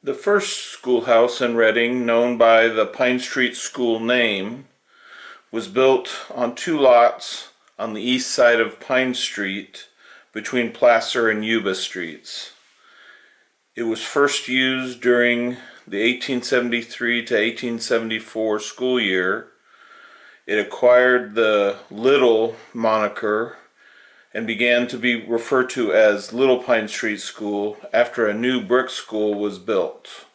The first schoolhouse in Reading, known by the Pine Street School name, was built on two lots on the east side of Pine Street between Placer and Yuba Streets. It was first used during the 1873 to 1874 school year. It acquired the Little moniker and began to be referred to as Little Pine Street School after a new brick school was built.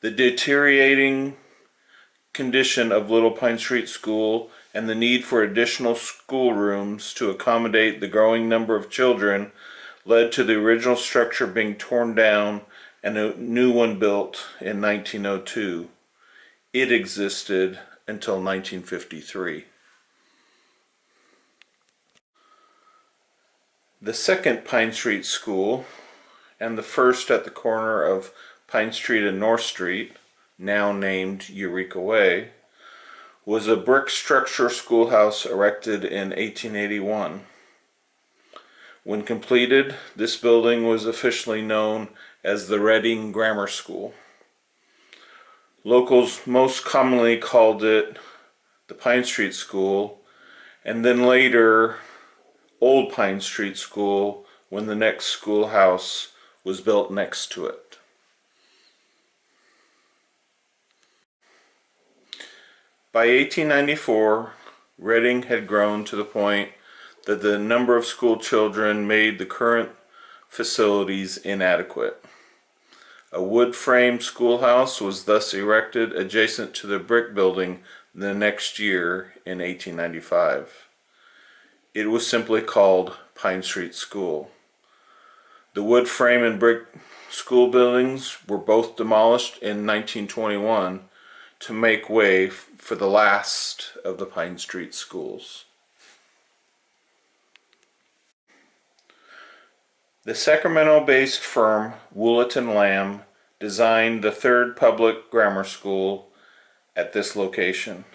The deteriorating condition of Little Pine Street School and the need for additional schoolrooms to accommodate the growing number of children led to the original structure being torn down and a new one built in 1902. It existed until 1953. The second Pine Street School, and the first at the corner of Pine Street and North Street, now named Eureka Way, was a brick structure schoolhouse erected in 1881. When completed, this building was officially known as the Reading Grammar School. Locals most commonly called it the Pine Street School, and then later Old Pine Street School when the next schoolhouse was built next to it. By 1894, Reading had grown to the point that the number of school children made the current facilities inadequate. A wood-frame schoolhouse was thus erected adjacent to the brick building the next year in 1895. It was simply called Pine Street School. The wood frame and brick school buildings were both demolished in 1921 to make way for the last of the Pine Street schools. The Sacramento-based firm Woolett and Lamb designed the third public grammar school at this location.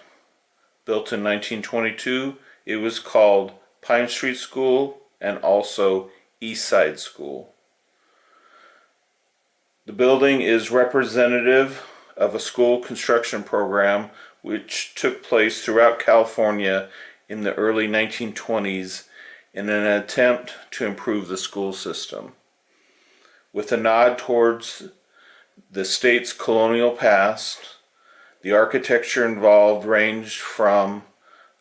Built in 1922, it was called Pine Street School and also East Side School. The building is representative of a school construction program which took place throughout California in the early 1920s in an attempt to improve the school system. With a nod towards the state's colonial past, the architecture involved ranged from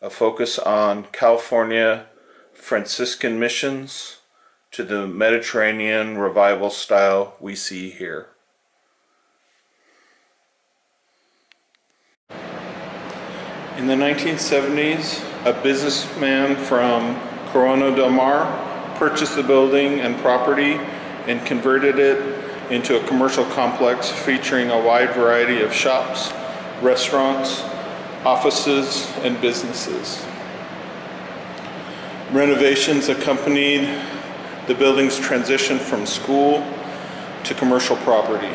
a focus on California Franciscan missions to the Mediterranean revival style we see here. In the 1970s, a businessman from Corona del Mar purchased the building and property and converted it into a commercial complex featuring a wide variety of shops, restaurants, offices, and businesses. Renovations accompanied the building's transition from school to commercial property.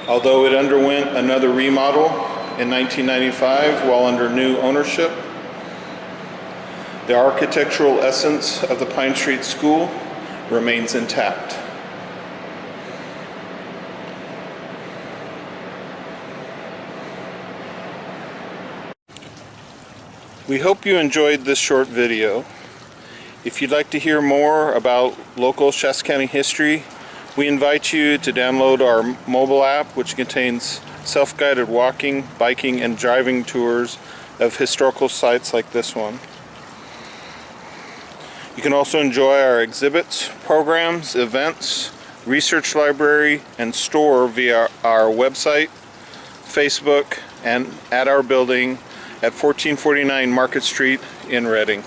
Although it underwent another remodel in 1995 while under new ownership, the architectural essence of the Pine Street School remains intact. We hope you enjoyed this short video. If you'd like to hear more about local Shasta County history, we invite you to download our mobile app, which contains self-guided walking, biking, and driving tours of historical sites like this one. You can also enjoy our exhibits, programs, events, research library, and store via our website, Facebook, and at our building at 1449 Market Street in Reading.